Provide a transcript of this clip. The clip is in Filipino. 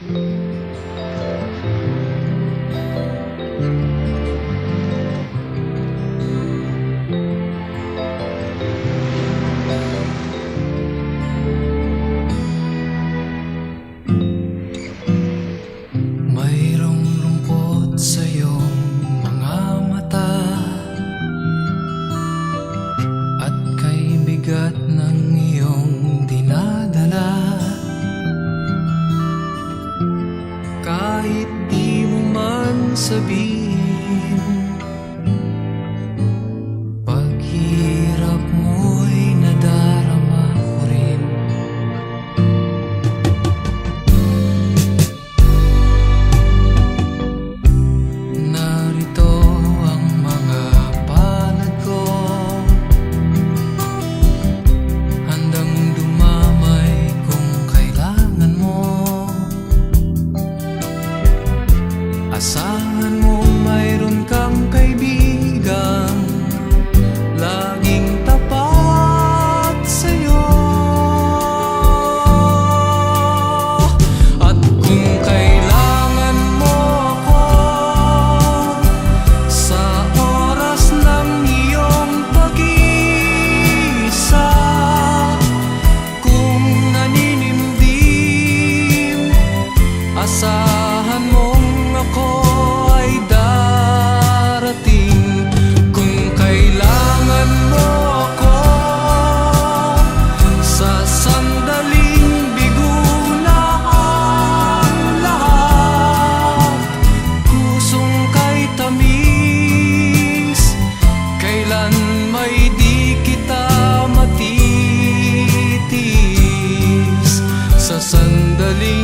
Mayroong lungkot sa iyong mga mata, at kay bigat ng iyong dinadala. Kahit di mo man sabihin, paghirap mo'y nadarama ko rin. Narito ang mga palad ko, handang dumamay kung kailangan mo. Asahan mo mayroon kang kaibigang laging tapat sa'yo. At kung kailangan mo ako sa oras ng iyong pag-iisa, kung naninimdim, asahan mong ako ay darating. Kung kailangan mo ako sa sandaling bigo na ang lahat, kusong kay tamis, kailan may di kita matitis. Sa sandaling